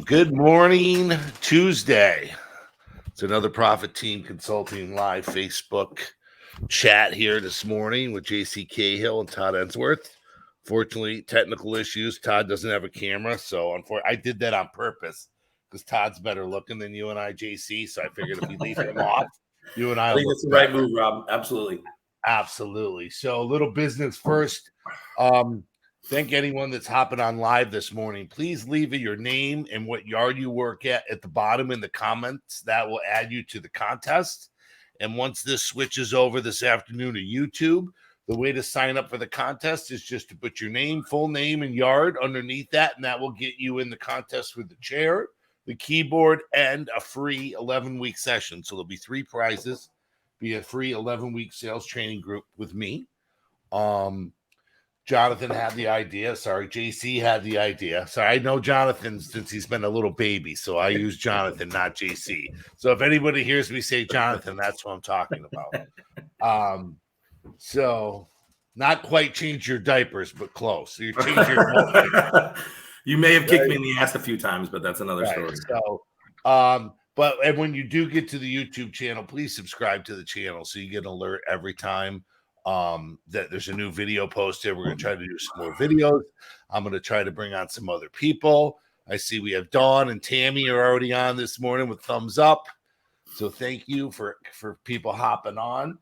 Good morning, Tuesday. It's another Profit Team Consulting live Facebook chat here this morning with JC Cahill and Todd Ensworth. Fortunately, technical issues. Todd doesn't have a camera, so I did that on purpose because Todd's better looking than you and I, JC. So I figured if we leave him off, you and I think it's the right move, Rob. Absolutely. Absolutely. So a little business first. Thank anyone that's hopping on live this morning. Please leave your name and what yard you work at the bottom in the comments. That will add you to the contest. And once this switches over this afternoon to YouTube, the way to sign up for the contest is just to put your name, full name, and yard underneath that, and that will get you in the contest with the chair, the keyboard, and a free 11-week session. So there'll be 3 prizes, be a free 11-week sales training group with me. Jonathan had the idea. Sorry, JC had the idea. So I know Jonathan since he's been a little baby, so I use Jonathan, not JC. So if anybody hears me say Jonathan, that's what I'm talking about. So not quite change your diapers, but close. So you change your You may have kicked me in the ass a few times, but that's another story. So, and when you do get to the YouTube channel, please subscribe to the channel so you get an alert every time that there's a new video posted. We're going to try to do some more videos. I'm going to try to bring on some other people. I see we have Dawn and Tammy are already on this morning with thumbs up. So thank you for people hopping on.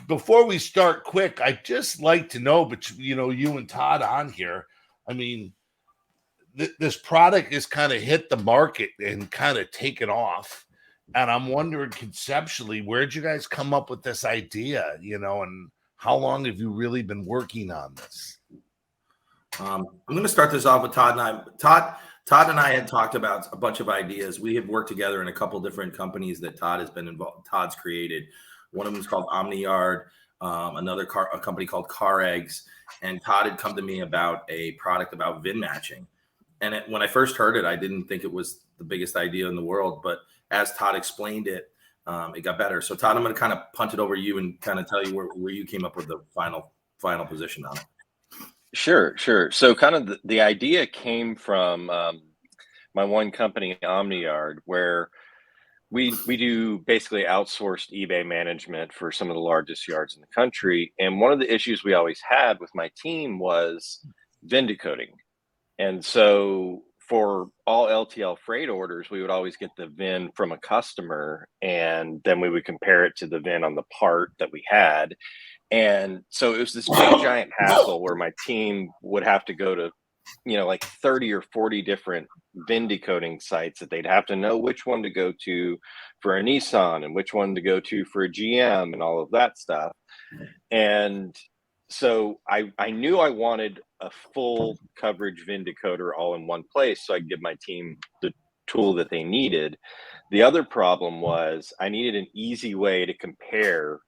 Before we start quick, I'd just like to know, but you and Todd on here, I mean, this product is kind of hit the market and kind of taken off. And I'm wondering conceptually, where'd you guys come up with this idea, and how long have you really been working on this? I'm going to start this off with Todd and I. Todd and I had talked about a bunch of ideas. We have worked together in a couple different companies that Todd has been involved. Todd's created. One of them is called OmniYard, a company called Car Eggs. And Todd had come to me about a product about VinMatching. And when I first heard it, I didn't think it was the biggest idea in the world, but as Todd explained it, it got better. So Todd, I'm going to kind of punt it over to you and kind of tell you where you came up with the final position on it. Sure. So kind of the idea came from my one company, OmniYard, where we do basically outsourced eBay management for some of the largest yards in the country. And one of the issues we always had with my team was VIN decoding. And so for all LTL freight orders, we would always get the VIN from a customer, and then we would compare it to the VIN on the part that we had. And so it was this big giant hassle where my team would have to go to, like 30 or 40 different VIN decoding sites that they'd have to know which one to go to for a Nissan and which one to go to for a GM and all of that stuff. And so I knew I wanted a full coverage VIN decoder all in one place so I could give my team the tool that they needed. The other problem was I needed an easy way to compare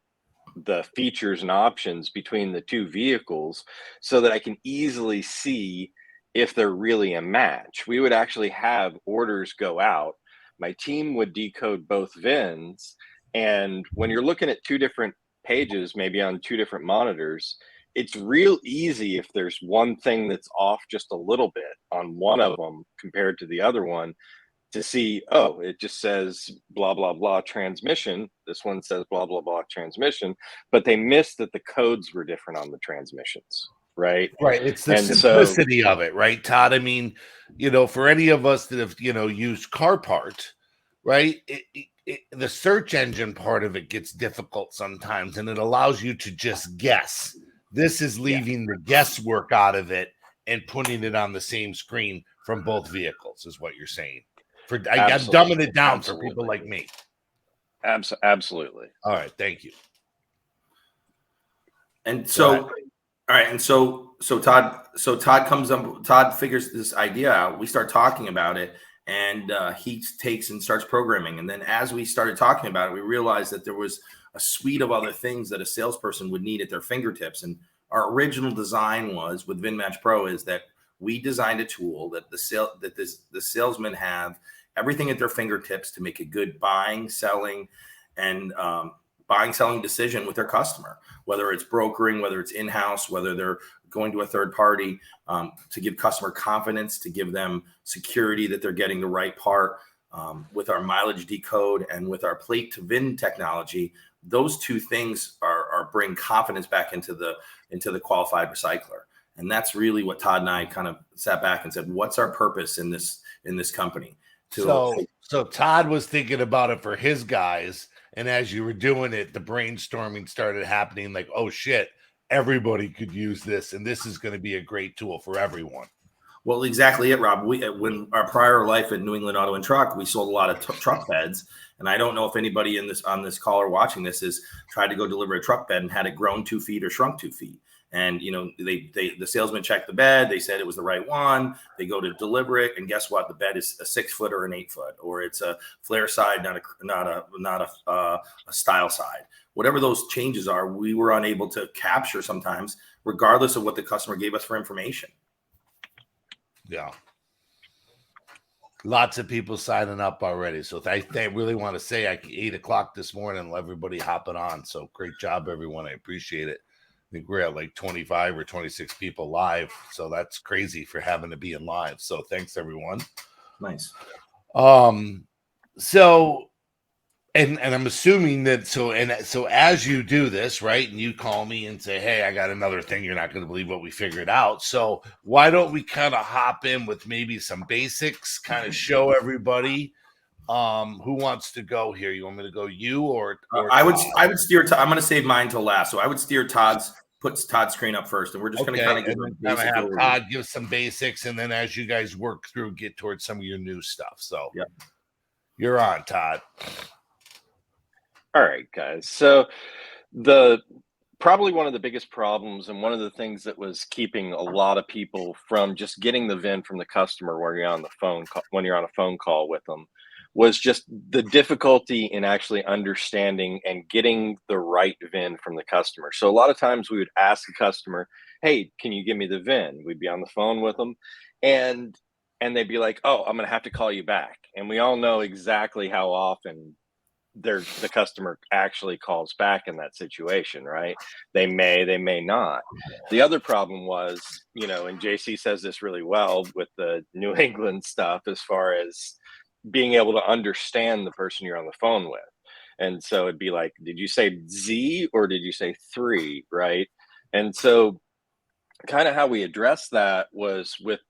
the features and options between the two vehicles so that I can easily see if they're really a match. We would actually have orders go out. My team would decode both VINs. And when you're looking at 2 different pages, maybe on 2 different monitors, it's real easy if there's one thing that's off just a little bit on one of them compared to the other one to see, oh, it just says blah, blah, blah transmission. This one says blah, blah, blah transmission, but they missed that the codes were different on the transmissions. Right. It's the simplicity of it, right, Todd? I mean, for any of us that have, used CarPart, right, the search engine part of it gets difficult sometimes, and it allows you to just guess. This is leaving the guesswork out of it and putting it on the same screen from both vehicles, is what you're saying. I'm dumbing it down for people like me. Absolutely. All right, thank you. And so, all right, and so Todd comes up. Todd figures this idea out. We start talking about it, and he takes and starts programming. And then as we started talking about it, we realized that there was a suite of other things that a salesperson would need at their fingertips. And our original design was with VinMatch Pro is that we designed a tool that the salesmen have everything at their fingertips to make a good buying, selling, and buying, selling decision with their customer, whether it's brokering, whether it's in-house, whether they're going to a third party, to give customer confidence, to give them security that they're getting the right part. With our mileage decode and with our plate to VIN technology, those two things are bring confidence back into the qualified recycler. And that's really what Todd and I kind of sat back and said, what's our purpose in this company? So Todd was thinking about it for his guys, and as you were doing it, the brainstorming started happening, like, oh shit, everybody could use this, and this is going to be a great tool for everyone. Well, exactly it, Rob. When our prior life at New England Auto and Truck, we sold a lot of truck beds, and I don't know if anybody on this call or watching this has tried to go deliver a truck bed and had it grown 2 feet or shrunk 2 feet. And the salesman checked the bed. They said it was the right one. They go to deliver it, and guess what? The bed is a 6 foot or an 8 foot, or it's a flare side, not a style side. Whatever those changes are, we were unable to capture sometimes, regardless of what the customer gave us for information. Yeah. Lots of people signing up already. So they really want to say 8 o'clock this morning, everybody hopping on. So great job, everyone. I appreciate it. I think we're at like 25 or 26 people live. So that's crazy for having to be in live. So thanks, everyone. Nice. So and I'm assuming that so as you do this, right, and you call me and say, hey, I got another thing, you're not going to believe what we figured out. So why don't we kind of hop in with maybe some basics, kind of show everybody who wants to go here. You want me to go you or I would steer I'm going to save mine till last. So I would steer put Todd's screen up first, and we're just going to kind of have Todd give some basics, and then as you guys work through, get towards some of your new stuff. So you're on, Todd. All right, guys. So probably one of the biggest problems, and one of the things that was keeping a lot of people from just getting the VIN from the customer when you're on a phone call with them, was just the difficulty in actually understanding and getting the right VIN from the customer. So a lot of times we would ask a customer, hey, can you give me the VIN? We'd be on the phone with them, and they'd be like, oh, I'm going to have to call you back. And we all know exactly how often the customer actually calls back in that situation, right? They may not. The other problem was, and JC says this really well with the New England stuff, as far as being able to understand the person you're on the phone with. And so it'd be like, did you say Z or did you say 3, right? And so kind of how we addressed that was with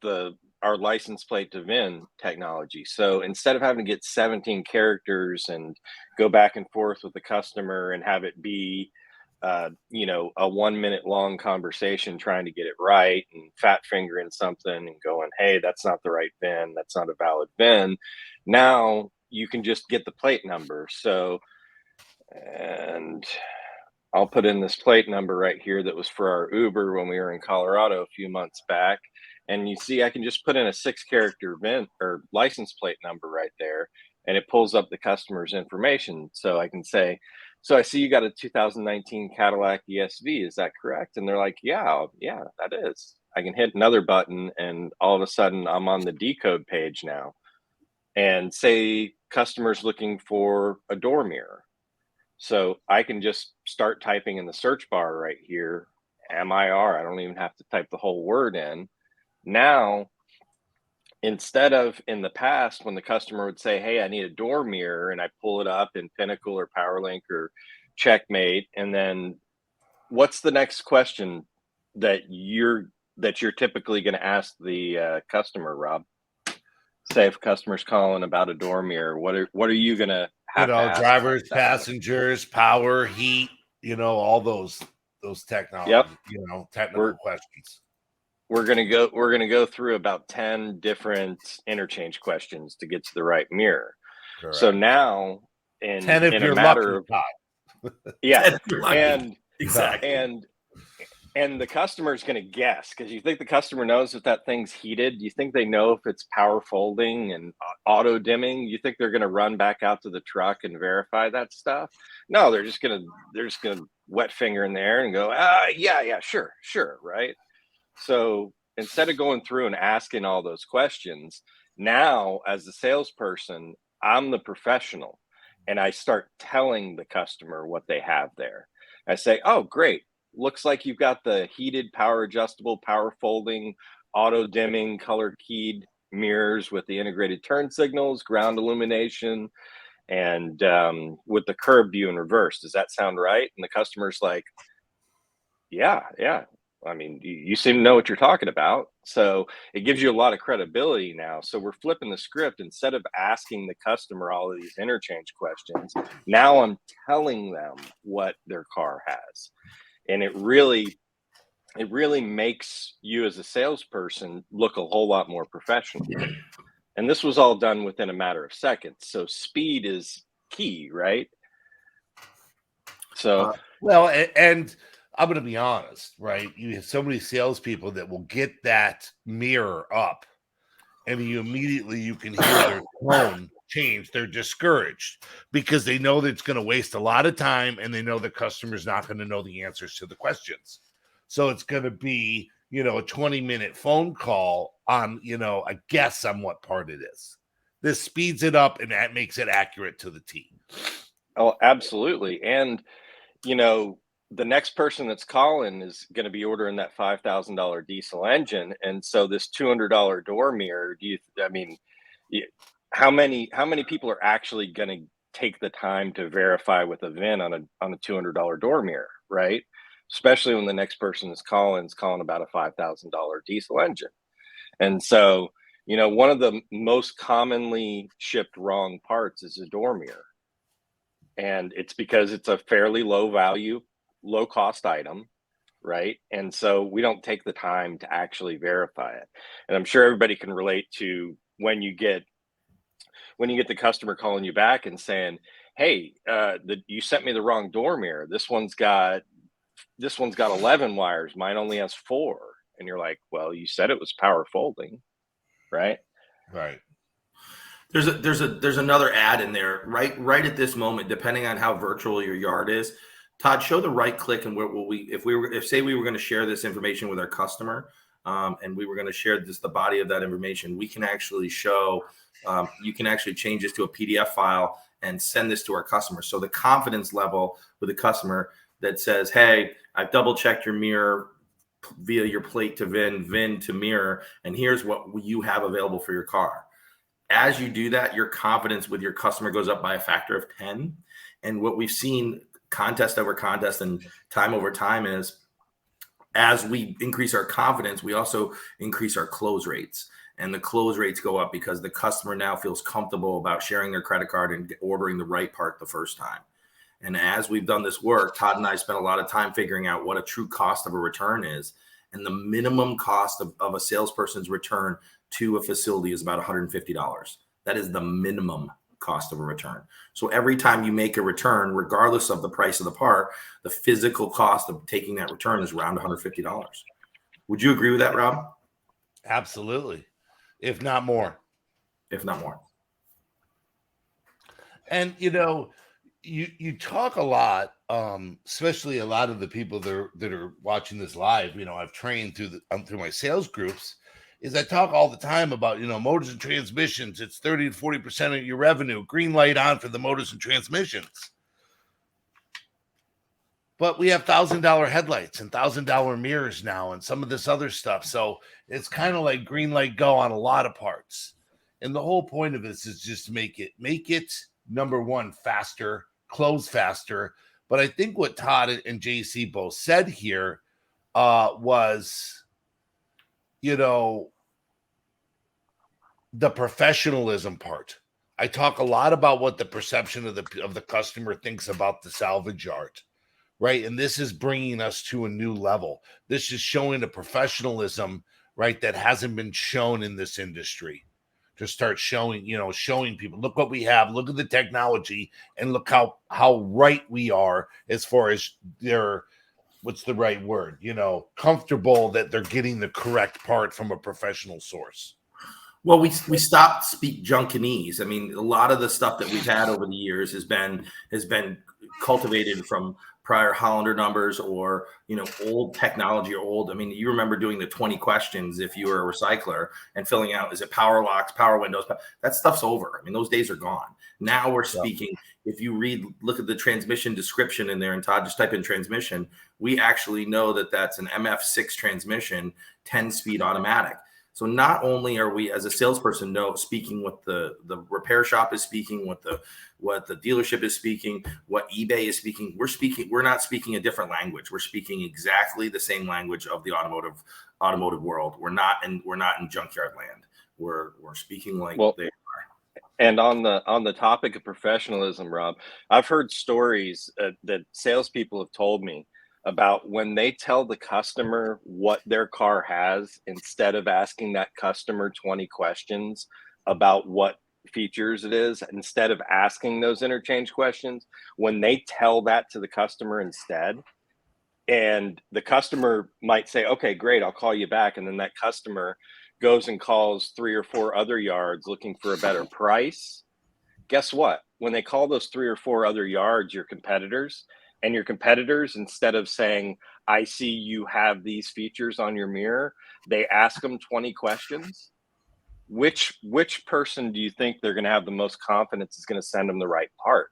our license plate to VIN technology. So instead of having to get 17 characters and go back and forth with the customer and have it be, a 1 minute long conversation trying to get it right and fat fingering something and going, hey, that's not the right VIN, that's not a valid VIN. Now you can just get the plate number. So, and I'll put in this plate number right here that was for our Uber when we were in Colorado a few months back. And you see, I can just put in a 6-character VIN or license plate number right there, and it pulls up the customer's information. So I can say, so I see you got a 2019 Cadillac ESV. Is that correct? And they're like, yeah, that is. I can hit another button, and all of a sudden I'm on the decode page now. And say customers looking for a door mirror. So I can just start typing in the search bar right here, MIR. I don't even have to type the whole word in. Now, instead of in the past when the customer would say, hey, I need a door mirror, and I pull it up in Pinnacle or PowerLink or Checkmate, and then what's the next question that you're typically going to ask the customer, Rob? Say if a customer's calling about a door mirror, what are you going to have to ask? Drivers, passengers, power, heat, all those technologies, Yep. Technical questions. We're gonna go through about 10 different interchange questions to get to the right mirror. Correct. So now in a matter of yeah, and exactly, and the customer's going to guess, because you think the customer knows if that thing's heated. You think they know if it's power folding and auto dimming. You think they're going to run back out to the truck and verify that stuff? No, they're just going to wet finger in the air and go, yeah, sure, right? So instead of going through and asking all those questions, now as the salesperson, I'm the professional. and I start telling the customer what they have there. I say, oh, great. Looks like you've got the heated, power adjustable, power folding, auto dimming, color keyed mirrors with the integrated turn signals, ground illumination, and with the curb view in reverse. Does that sound right? And the customer's like, yeah, yeah. I mean, you seem to know what you're talking about. So it gives you a lot of credibility now. So we're flipping the script. Instead of asking the customer all of these interchange questions, now I'm telling them what their car has. And it really makes you as a salesperson look a whole lot more professional. And this was all done within a matter of seconds. So speed is key, right? So, well, and I'm going to be honest, right? You have so many salespeople that will get that mirror up, and you can hear their tone change. They're discouraged because they know that it's going to waste a lot of time, and they know the customer's not going to know the answers to the questions. So it's going to be, a 20-minute phone call on, a guess on what part it is. This speeds it up, and that makes it accurate to the T. Oh, absolutely. And, the next person that's calling is going to be ordering that $5,000 diesel engine. And so this $200 door mirror, how many people are actually going to take the time to verify with a VIN on a $200 door mirror, right? Especially when the next person is calling about a $5,000 diesel engine. And so, one of the most commonly shipped wrong parts is a door mirror. And it's because it's a fairly low cost item, right? And so we don't take the time to actually verify it. And I'm sure everybody can relate to when you get the customer calling you back and saying, hey, you sent me the wrong door mirror. This one's got 11 wires. Mine only has 4. And you're like, well, you said it was power folding, right? Right. There's another ad in there right at this moment, depending on how virtual your yard is. Todd, show the right click, and if we were going to share this information with our customer, and we were going to share the body of that information, we can actually show. You can actually change this to a PDF file and send this to our customer. So the confidence level with the customer that says, hey, I've double checked your mirror via your plate to VIN to mirror, and here's what you have available for your car. As you do that, your confidence with your customer goes up by a factor of 10. And what we've seen contest over contest and time over time is, as we increase our confidence, we also increase our close rates. And the close rates go up because the customer now feels comfortable about sharing their credit card and ordering the right part the first time. And as we've done this work, Todd and I spent a lot of time figuring out what a true cost of a return is. And the minimum cost of a salesperson's return to a facility is about $150. That is the minimum cost of a return. So every time you make a return, regardless of the price of the part, the physical cost of taking that return is around $150. Would you agree with that, Rob? Absolutely. If not more. And, you talk a lot, especially a lot of the people that are watching this live, I've trained through my sales groups, is I talk all the time about, motors and transmissions. It's 30 to 40% of your revenue. Green light on for the motors and transmissions. But we have $1,000 headlights and $1,000 mirrors now and some of this other stuff. So it's kind of like green light go on a lot of parts. And the whole point of this is just make it number one, faster, close faster. But I think what Todd and JC both said here was, the professionalism part. I talk a lot about what the perception of the customer thinks about the salvage yard, right? And this is bringing us to a new level. This is showing a professionalism, right, that hasn't been shown in this industry. To start showing people, look what we have, look at the technology, and look how right we are as far as what's the right word? Comfortable that they're getting the correct part from a professional source. Well, we stopped speak junkanese. I mean, a lot of the stuff that we've had over the years has been cultivated from prior Hollander numbers or, old technology or old. I mean, you remember doing the 20 questions if you were a recycler and filling out, is it power locks, power windows? That stuff's over. I mean, those days are gone. Now we're speaking. If you look at the transmission description in there, and Todd, just type in transmission, we actually know that that's an MF6 transmission, 10-speed automatic. So not only are we, as a salesperson, speaking what the repair shop is speaking, what the dealership is speaking, what eBay is speaking. We're not speaking a different language. We're speaking exactly the same language of the automotive world. We're not in junkyard land. We're speaking like they are. And on the topic of professionalism, Rob, I've heard stories that salespeople have told me about when they tell the customer what their car has, instead of asking that customer 20 questions about what features it is, instead of asking those interchange questions, when they tell that to the customer instead, and the customer might say, okay, great, I'll call you back. And then that customer goes and calls 3 or 4 other yards looking for a better price. Guess what? When they call those 3 or 4 other yards your competitors, and your competitors, instead of saying, I see you have these features on your mirror, they ask them 20 questions. Which person do you think they're going to have the most confidence is going to send them the right part?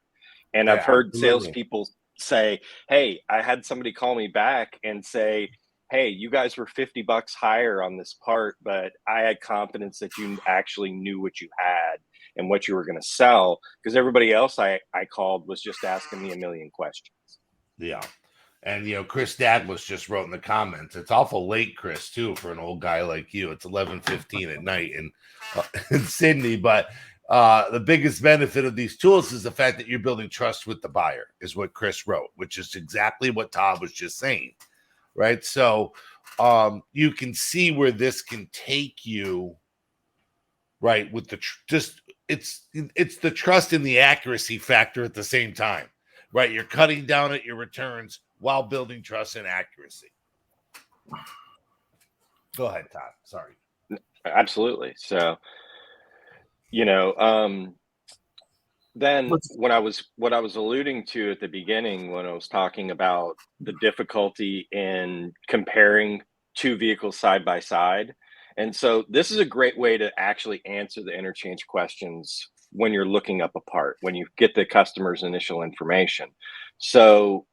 And I've heard salespeople say, hey, I had somebody call me back and say, hey, you guys were $50 higher on this part, but I had confidence that you actually knew what you had and what you were going to sell, because everybody else I called was just asking me a million questions. Yeah. And, Chris Douglas just wrote in the comments, it's awful late, Chris, too, for an old guy like you. It's 11:15 at night in Sydney. But the biggest benefit of these tools is the fact that you're building trust with the buyer, is what Chris wrote, which is exactly what Todd was just saying. Right. So you can see where this can take you. Right. With it's the trust and the accuracy factor at the same time. Right. You're cutting down at your returns while building trust and accuracy. Go ahead, Todd. Sorry. Absolutely. So, then what I was alluding to at the beginning, when I was talking about the difficulty in comparing 2 vehicles side by side. And so this is a great way to actually answer the interchange questions when you're looking up a part, when you get the customer's initial information. So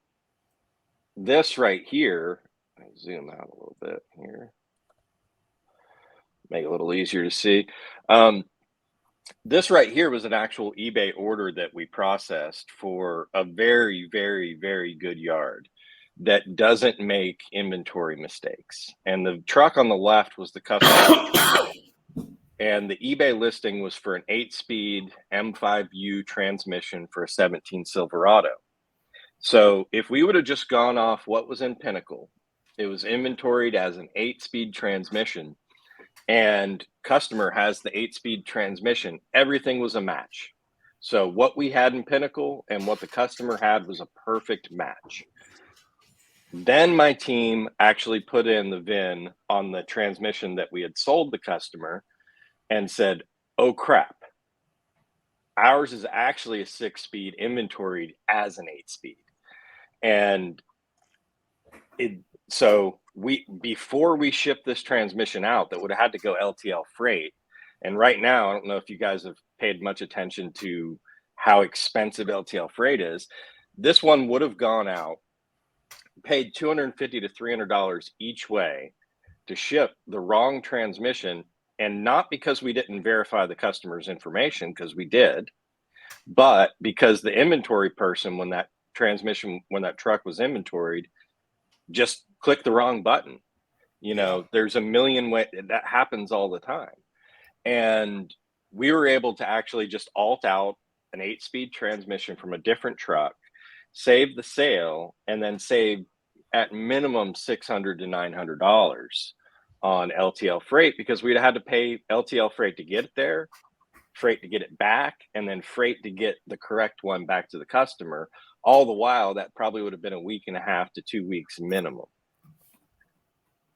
this right here, I'll zoom out a little bit here, make it a little easier to see. This right here was an actual eBay order that we processed for a very, very, very good yard that doesn't make inventory mistakes. And the truck on the left was the customer. And the eBay listing was for an 8-speed M5U transmission for a 17 Silverado. So if we would have just gone off what was in Pinnacle, it was inventoried as an 8-speed transmission, and customer has the 8-speed transmission, everything was a match. So what we had in Pinnacle and what the customer had was a perfect match. Then my team actually put in the VIN on the transmission that we had sold the customer and said, oh crap, ours is actually a 6-speed inventoried as an 8-speed. And so before we ship this transmission out, that would have had to go LTL freight. And right now, I don't know if you guys have paid much attention to how expensive LTL freight is. This one would have gone out, paid $250 to $300 each way to ship the wrong transmission. And not because we didn't verify the customer's information, because we did, but because the inventory person, when that truck was inventoried, just clicked the wrong button. There's a million ways that happens all the time. And we were able to actually just alt out an 8-speed transmission from a different truck, save the sale, and then save at minimum $600 to $900 on LTL freight, because we'd had to pay LTL freight to get it there, freight to get it back, and then freight to get the correct one back to the customer. All the while, that probably would have been a week and a half to 2 weeks minimum.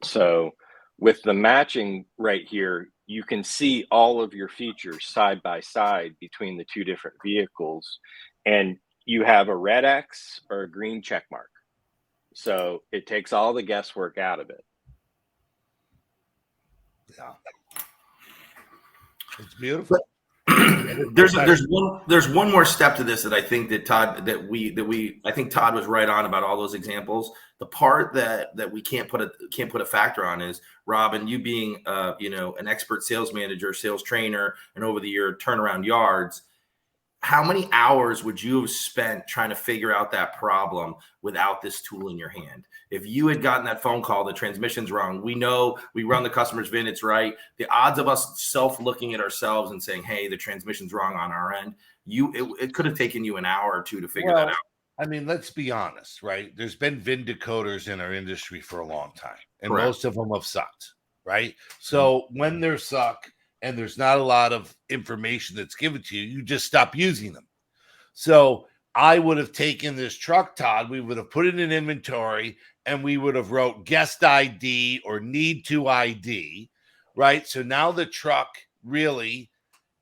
So with the matching right here, you can see all of your features side by side between the 2 different vehicles, and you have a red X or a green check mark. So it takes all the guesswork out of it. Yeah. It's beautiful. There's one more step to this that I think that Todd I think Todd was right on about all those examples. The part that we can't put a factor on is, Robin, you being an expert sales manager, sales trainer, and over the year turnaround yards. How many hours would you have spent trying to figure out that problem without this tool in your hand? If you had gotten that phone call, the transmission's wrong. We know we run the customer's VIN, it's right. The odds of us self-looking at ourselves and saying, hey, the transmission's wrong on our end, it could have taken you an hour or two to figure that out. I mean, let's be honest, right? There's been VIN decoders in our industry for a long time, and Correct. most of them have sucked, right? So when they suck, and there's not a lot of information that's given to you, you just stop using them. So I would have taken this truck, Todd, we would have put it in inventory, and we would have wrote guest ID or need to ID, right? So now the truck really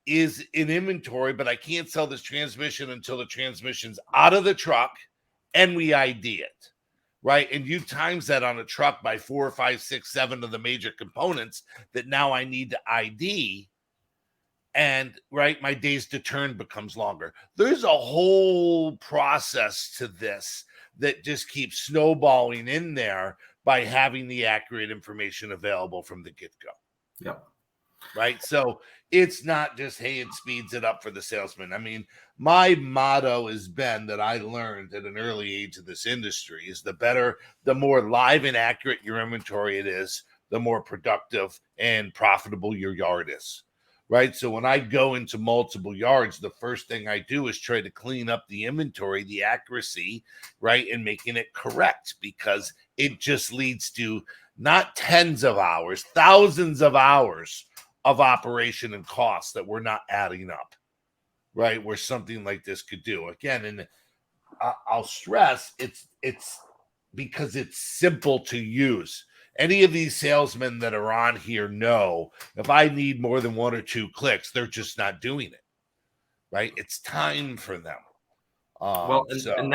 is in inventory, but I can't sell this transmission until the transmission's out of the truck and we ID it. Right. And you times that on a truck by 4, 5, 6, 7 of the major components that now I need to ID. And right, my days to turn becomes longer. There's a whole process to this that just keeps snowballing in there by having the accurate information available from the get-go. Yep. Right. So it's not just, hey, it speeds it up for the salesman. I mean, my motto has been that I learned at an early age of this industry is the more live and accurate your inventory it is, the more productive and profitable your yard is. Right. So when I go into multiple yards, the first thing I do is try to clean up the inventory, the accuracy, right, and making it correct, because it just leads to not tens of hours, thousands of hours of operation and costs that we're not adding up, right? Where something like this could do. Again, and I'll stress it's because it's simple to use. Any of these salesmen that are on here know if I need more than 1 or 2 clicks, they're just not doing it, right? It's time for them. And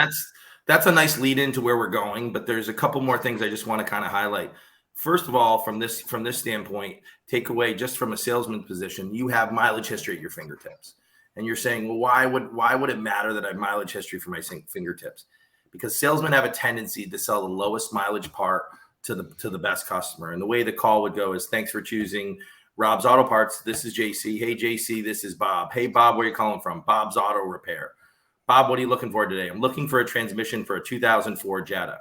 that's a nice lead into where we're going, but there's a couple more things I just want to kind of highlight. First of all, from this standpoint, take away just from a salesman position, you have mileage history at your fingertips. And you're saying, well, why would it matter that I have mileage history for my fingertips? Because salesmen have a tendency to sell the lowest mileage part to the best customer. And the way the call would go is, thanks for choosing Rob's Auto Parts. This is JC. Hey, JC, this is Bob. Hey, Bob, where are you calling from? Bob's Auto Repair. Bob, what are you looking for today? I'm looking for a transmission for a 2004 Jetta.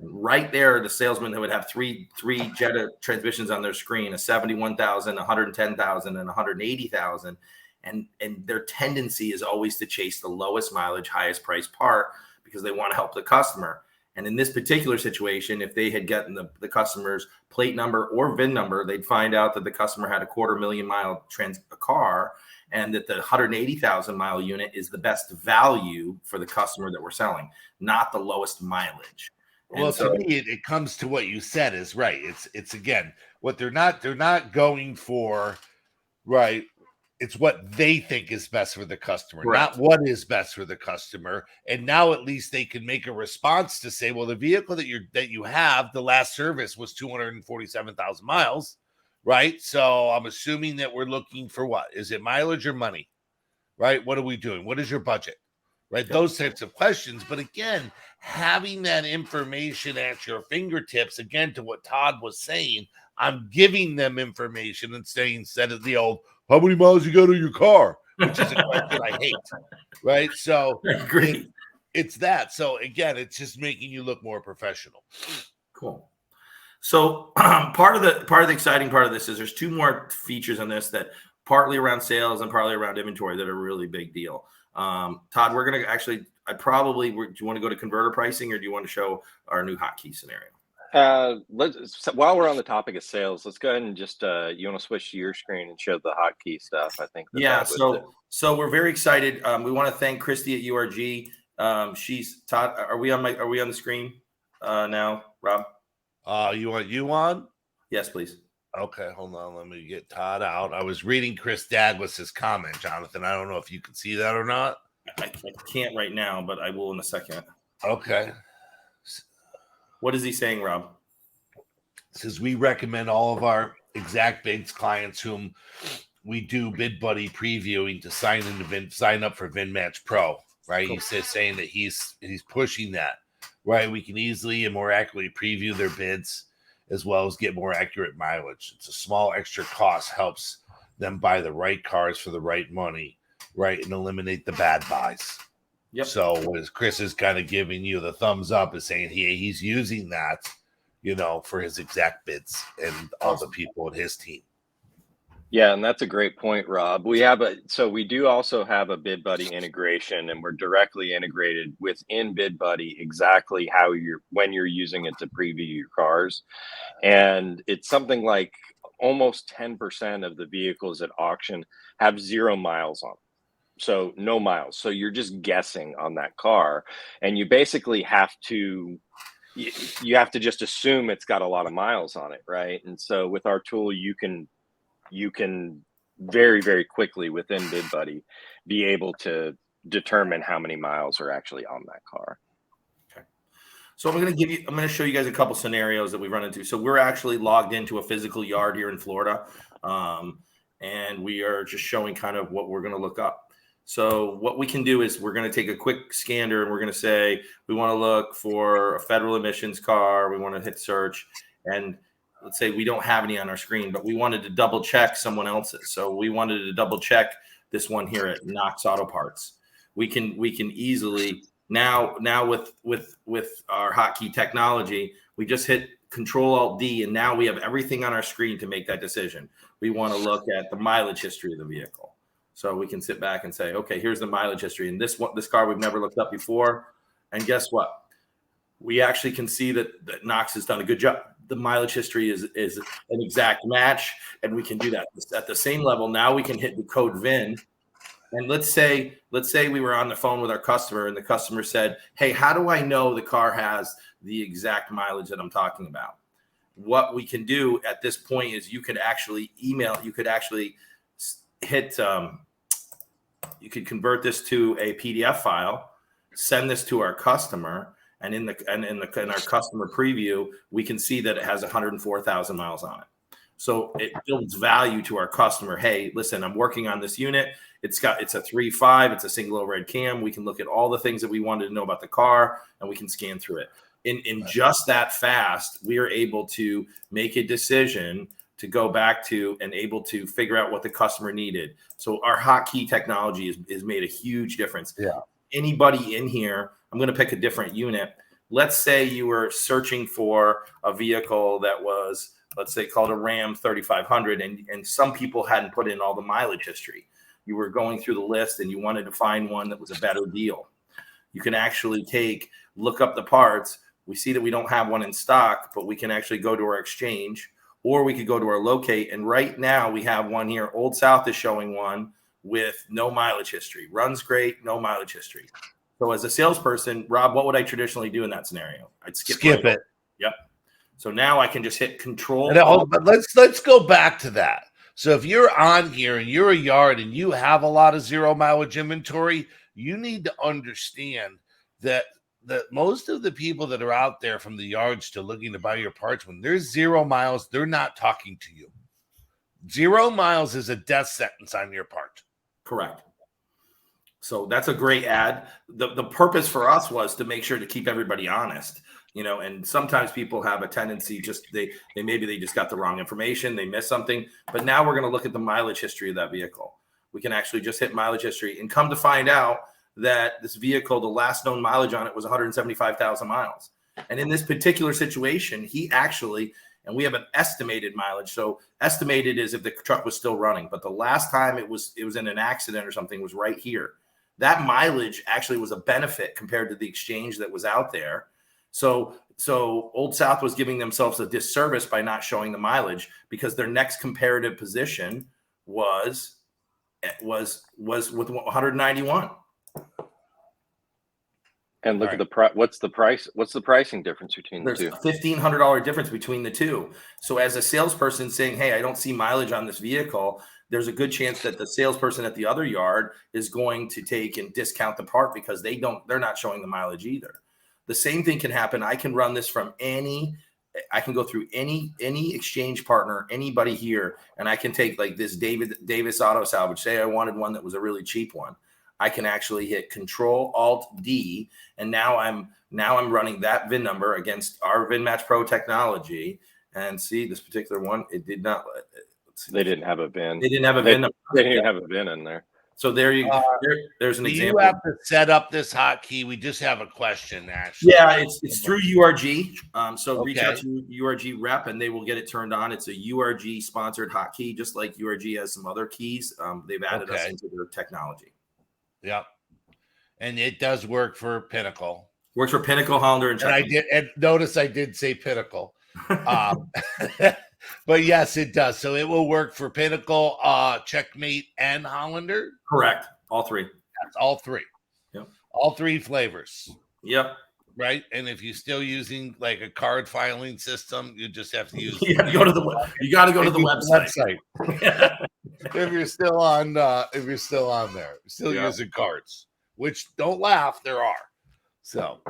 Right there, the salesman who would have three Jetta transmissions on their screen, a 71,000, 110,000, and 180,000. And their tendency is always to chase the lowest mileage, highest price part because they want to help the customer. And in this particular situation, if they had gotten the customer's plate number or VIN number, they'd find out that the customer had a 250,000 mile car, and that the 180,000 mile unit is the best value for the customer that we're selling, not the lowest mileage. Well, to me, it comes to what you said is right. It's again, what they're not going for, right? It's what they think is best for the customer, correct, not what is best for the customer. And now at least they can make a response to say, well, the vehicle that you have, the last service was 247,000 miles, right? So I'm assuming that we're looking for what? Is it mileage or money? Right? What are we doing? What is your budget? Right? Yep. Those types of questions. But again, having that information at your fingertips, again, to what Todd was saying, I'm giving them information and saying, instead of the old, how many miles you got on your car? Which is a question I hate. Right? So it's that. So again, it's just making you look more professional. Cool. So part of the exciting part of this is there's 2 more features on this that partly around sales and partly around inventory that are a really big deal. Todd, we're going to actually, do you want to go to converter pricing, or do you want to show our new hotkey scenario? While we're on the topic of sales, let's go ahead and just, you want to switch to your screen and show the hotkey stuff. I think. So we're very excited. We want to thank Christy at URG. She's Todd. Are we on the screen now, Rob? You want you on? Yes, please. Okay, hold on. Let me get Todd out. I was reading Chris Douglas's comment, Jonathan. I don't know if you can see that or not. I can't right now, but I will in a second. Okay. What is he saying, Rob? Says we recommend all of our Exact Bids clients whom we do Bid Buddy previewing to sign up for VinMatch Pro. Right? Cool. He says saying that he's pushing that. Right? We can easily and more accurately preview their bids as well as get more accurate mileage. It's a small extra cost, helps them buy the right cars for the right money, right, and eliminate the bad buys. Yep. So as Chris is kind of giving you the thumbs up, is saying he's using that, for his Exact Bids and all the people in his team. Yeah, and that's a great point, Rob. We do also have a Bid Buddy integration, and we're directly integrated within Bid Buddy exactly when you're using it to preview your cars. And it's something like almost 10% of the vehicles at auction have 0 miles on them. So no miles. So you're just guessing on that car, and you basically have to just assume it's got a lot of miles on it, right? And so with our tool, you can very, very quickly within Bid Buddy be able to determine how many miles are actually on that car. Okay. So I'm going to show you guys a couple scenarios that we run into. So we're actually logged into a physical yard here in Florida. And we are just showing kind of what we're going to look up. So what we can do is we're going to take a quick scanner and we're going to say, we want to look for a federal emissions car. We want to hit search, and let's say we don't have any on our screen, but we wanted to double check someone else's. So we wanted to double check this one here at Knox Auto Parts. We can easily now with our hotkey technology, we just hit Control-Alt-D, and now we have everything on our screen to make that decision. We want to look at the mileage history of the vehicle. So we can sit back and say, okay, here's the mileage history. And this car we've never looked up before. And guess what? We actually can see that Knox has done a good job. The mileage history is an exact match, and we can do that at the same level. Now we can hit the code VIN. And let's say we were on the phone with our customer, and the customer said, hey, how do I know the car has the exact mileage that I'm talking about? What we can do at this point is you could actually hit you could convert this to a PDF file, send this to our customer, and in our customer preview, we can see that it has 104,000 miles on it. So it builds value to our customer. Hey, listen, I'm working on this unit. It's a 3.5. It's a single overhead cam. We can look at all the things that we wanted to know about the car, and we can scan through it. In just that fast, we are able to make a decision to go back to and able to figure out what the customer needed. So our hotkey technology has made a huge difference. Yeah. Anybody in here, I'm going to pick a different unit. Let's say you were searching for a vehicle that was, let's say, called a Ram 3500, and some people hadn't put in all the mileage history. You were going through the list and you wanted to find one that was a better deal. You can actually look up the parts. We see that we don't have one in stock, but we can actually go to our exchange, or we could go to our locate. And right now we have one here. Old South is showing one with no mileage history. Runs great, no mileage history. So as a salesperson, Rob, what would I traditionally do in that scenario? I'd skip it. Yep. So now I can just hit Control. But let's go back to that. So if you're on here and you're a yard and you have a lot of 0 mileage inventory, you need to understand that most of the people that are out there from the yards still looking to buy your parts, when there's 0 miles, they're not talking to you. 0 miles is a death sentence on your part. Correct. So that's a great ad. The purpose for us was to make sure to keep everybody honest, and sometimes people have a tendency maybe they just got the wrong information. They missed something, but now we're going to look at the mileage history of that vehicle. We can actually just hit mileage history and come to find out that this vehicle, the last known mileage on it was 175,000 miles. And in this particular situation, and we have an estimated mileage. So estimated is if the truck was still running, but the last time it was in an accident or something was right here. That mileage actually was a benefit compared to the exchange that was out there. So Old South was giving themselves a disservice by not showing the mileage, because their next comparative position was with 191. And look at the price. What's the price? What's the pricing difference between the two? There's a $1,500 difference between the two. So as a salesperson saying, hey, I don't see mileage on this vehicle, there's a good chance that the salesperson at the other yard is going to take and discount the part because they're not showing the mileage either. The same thing can happen. I can run this from I can go through any exchange partner, anybody here, and I can take like this Davis Auto Salvage. Say I wanted one that was a really cheap one. I can actually hit Control Alt D, and now I'm running that VIN number against our VinMatch Pro technology. And see this particular one, it did not. They didn't have a VIN. They didn't have a VIN number. They didn't have a VIN in there. So there's an example. You have to set up this hotkey. We just have a question, actually. Yeah, it's through URG. So reach Okay. out to URG rep, and they will get it turned on. It's a URG sponsored hotkey, just like URG has some other keys. They've added us into their technology. Yep, and it does work for Pinnacle. Works for Pinnacle, Hollander, and I did. And notice I did say Pinnacle. But yes, it does. So it will work for Pinnacle, Checkmate, and Hollander. Correct. All three. That's all three. Yep. All three flavors. Yep. Right. And if you're still using like a card filing system, you just have to use. You got to go to the website. If you're still on, there, still using cards. Which, don't laugh, there are. So.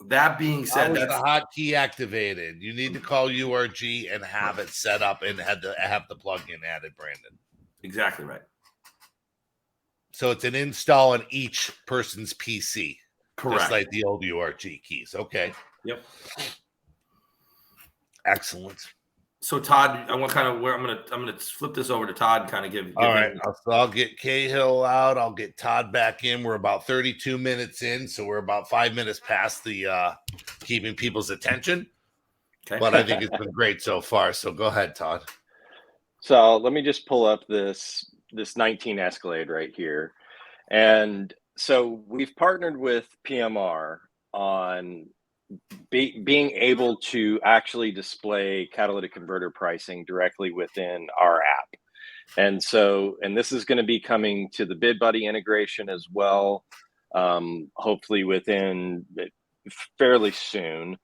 That being said, that's the hotkey activated. You need to call URG and have it set up and have the plugin added, Brandon. Exactly right. So it's an install on each person's PC. Correct. Just like the old URG keys. Okay. Yep. Excellent. So Todd, I'm gonna flip this over to Todd and kind of give all right. So I'll get Cahill out. I'll get Todd back in. We're about 32 minutes in, so we're about 5 minutes past the keeping people's attention. Okay. But I think it's been great so far. So go ahead, Todd. So let me just pull up this 19 Escalade right here. And so we've partnered with PMR on being able to actually display catalytic converter pricing directly within our app. And this is going to be coming to the BidBuddy integration as well, hopefully within fairly soon.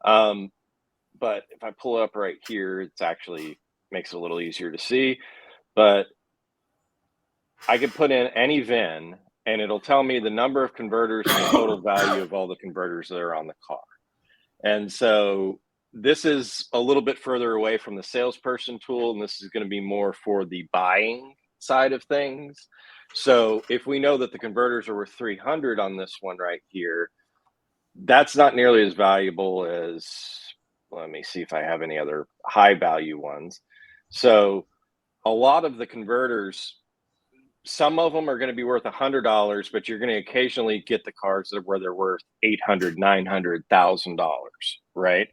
But if I pull it up right here, it's actually makes it a little easier to see. But I can put in any VIN and it'll tell me the number of converters and the total value of all the converters that are on the car. And so this is a little bit further away from the salesperson tool, and this is going to be more for the buying side of things. So if we know that the converters are worth 300 on this one right here, that's not nearly as valuable as, let me see if I have any other high value ones. So a lot of the converters, some of them are going to be worth $100, but you're going to occasionally get the cars where they're worth $800, $900, $1,000, right?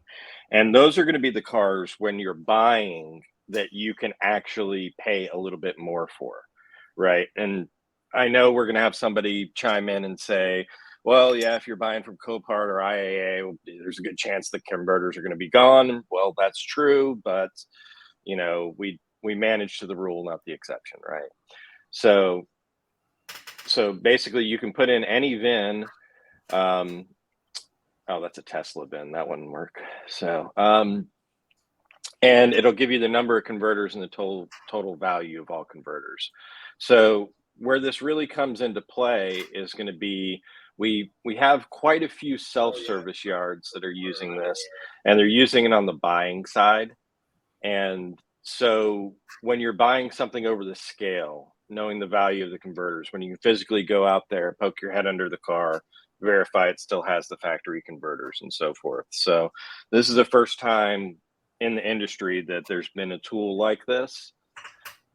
And those are going to be the cars when you're buying that you can actually pay a little bit more for, right? And I know we're going to have somebody chime in and say, well, yeah, if you're buying from Copart or IAA, there's a good chance the converters are going to be gone. Well, that's true, but you know, we manage to the rule, not the exception, right? So basically you can put in any VIN. Oh, that's a Tesla VIN. That wouldn't work. So, and it'll give you the number of converters and the total value of all converters. So where this really comes into play is going to be, we have quite a few self-service yards that are using this, and they're using it on the buying side. And so when you're buying something over the scale, knowing the value of the converters, when you can physically go out there, poke your head under the car, verify it still has the factory converters and so forth. So this is the first time in the industry that there's been a tool like this.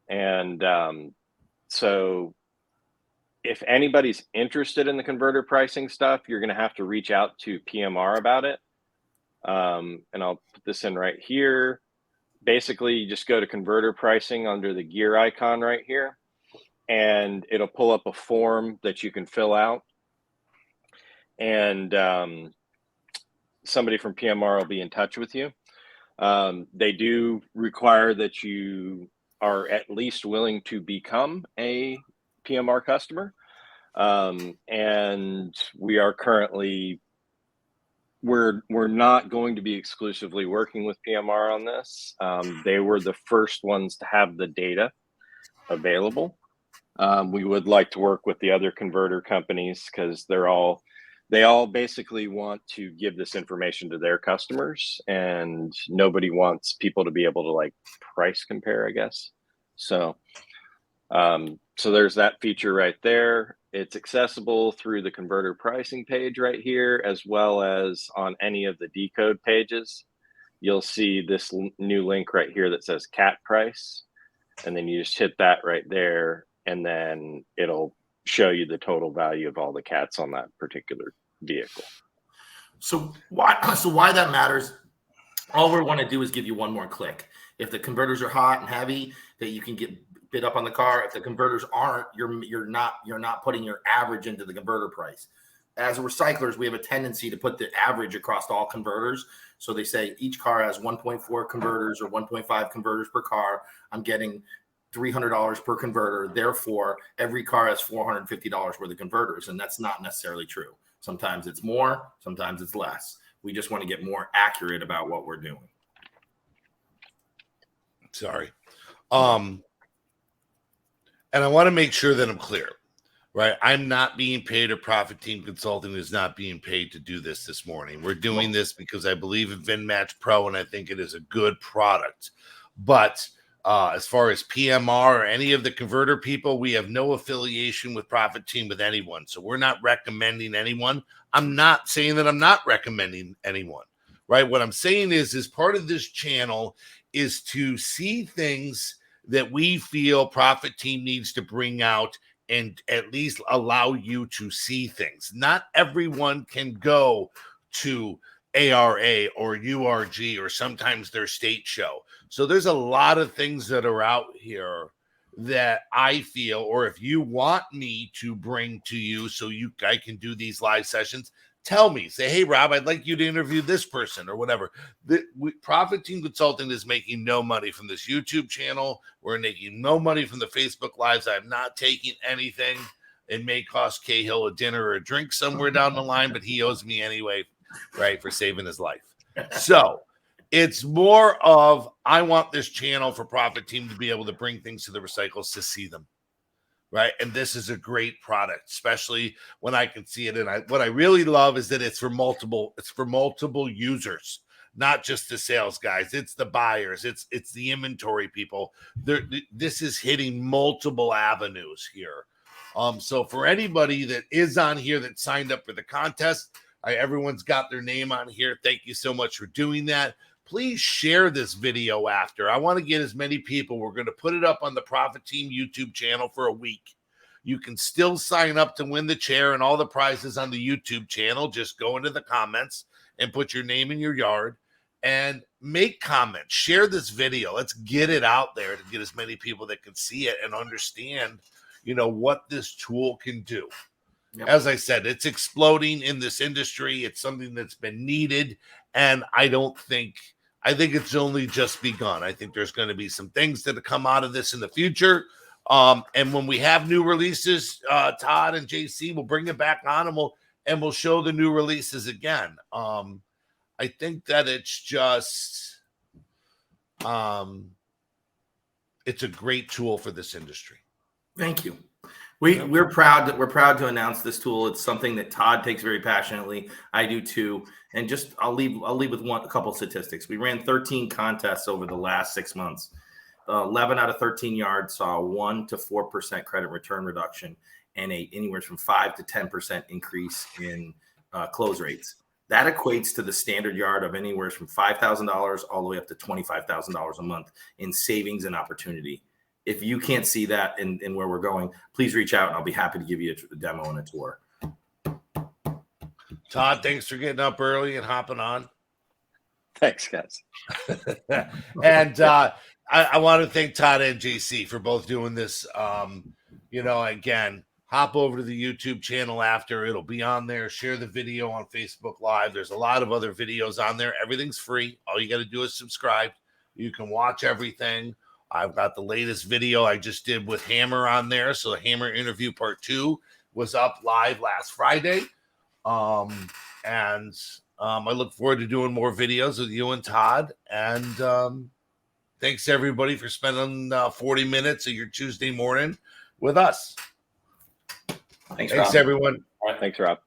And so if anybody's interested in the converter pricing stuff, you're going to have to reach out to PMR about it. And I'll put this in right here. Basically, you just go to converter pricing under the gear icon right here, and it'll pull up a form that you can fill out. And somebody from PMR will be in touch with you. They do require that you are at least willing to become a PMR customer. And we are currently, we're not going to be exclusively working with PMR on this. They were the first ones to have the data available. We would like to work with the other converter companies because they're all they all basically want to give this information to their customers, and nobody wants people to be able to like price compare, I guess. So, so there's that feature right there. It's accessible through the converter pricing page right here, as well as on any of the decode pages. You'll see this new link right here that says cat price. And then you just hit that right there, and then it'll show you the total value of all the cats on that particular vehicle. So why that matters? All we want to do is give you one more click. If the converters are hot and heavy, that you can get bid up on the car. If the converters aren't, you're not putting your average into the converter price. As recyclers, we have a tendency to put the average across all converters. So they say each car has 1.4 converters or 1.5 converters per car. I'm getting $300 per converter. Therefore, every car has $450 worth of converters. And that's not necessarily true. Sometimes it's more, sometimes it's less. We just want to get more accurate about what we're doing. Sorry. And I want to make sure that I'm clear, right? I'm not being paid, or Profit Team Consulting is not being paid to do this morning. We're doing this because I believe in VinMatch Pro, and I think it is a good product. But as far as PMR or any of the converter people, we have no affiliation with Profit Team with anyone. So we're not recommending anyone. I'm not saying that I'm not recommending anyone, right? What I'm saying is part of this channel is to see things that we feel Profit Team needs to bring out and at least allow you to see things. Not everyone can go to ARA or URG or sometimes their state show. So there's a lot of things that are out here that I feel, or if you want me to bring to you so I can do these live sessions, tell me. Say, hey, Rob, I'd like you to interview this person or whatever. Profit Team Consulting is making no money from this YouTube channel. We're making no money from the Facebook Lives. I'm not taking anything. It may cost Cahill a dinner or a drink somewhere down the line, but he owes me anyway, right, for saving his life. So it's more of, I want this channel for Profit Team to be able to bring things to the recycles to see them. Right. And this is a great product, especially when I can see it. And what I really love is that it's for multiple users, not just the sales guys. It's the buyers. It's the inventory people. This is hitting multiple avenues here. So for anybody that is on here that signed up for the contest, everyone's got their name on here. Thank you so much for doing that. Please share this video after. I want to get as many people. We're going to put it up on the Profit Team YouTube channel for a week. You can still sign up to win the chair and all the prizes on the YouTube channel. Just go into the comments and put your name in your yard and make comments. Share this video. Let's get it out there to get as many people that can see it and understand, what this tool can do. Yep. As I said, it's exploding in this industry. It's something that's been needed. And I think it's only just begun. I think there's going to be some things that come out of this in the future. And when we have new releases, Todd and JC will bring it back on and we'll show the new releases again. I think that it's just, it's a great tool for this industry. Thank you. We're proud to announce this tool. It's something that Todd takes very passionately. I do too. And just I'll leave with a couple statistics. We ran 13 contests over the last 6 months. 11 out of 13 yards saw a 1 to 4% credit return reduction and anywhere from 5 to 10% increase in close rates. That equates to the standard yard of anywhere from $5,000 all the way up to $25,000 a month in savings and opportunity. If you can't see that in where we're going, please reach out and I'll be happy to give you a demo and a tour. Todd, thanks for getting up early and hopping on. Thanks, guys. And I want to thank Todd and JC for both doing this. Again, hop over to the YouTube channel after. It'll be on there. Share the video on Facebook Live. There's a lot of other videos on there. Everything's free. All you got to do is subscribe. You can watch everything. I've got the latest video I just did with Hammer on there. So the Hammer interview part 2 was up live last Friday. I look forward to doing more videos with you and Todd. And thanks everybody for spending 40 minutes of your Tuesday morning with us. Thanks Everyone. All right, thanks, Rob.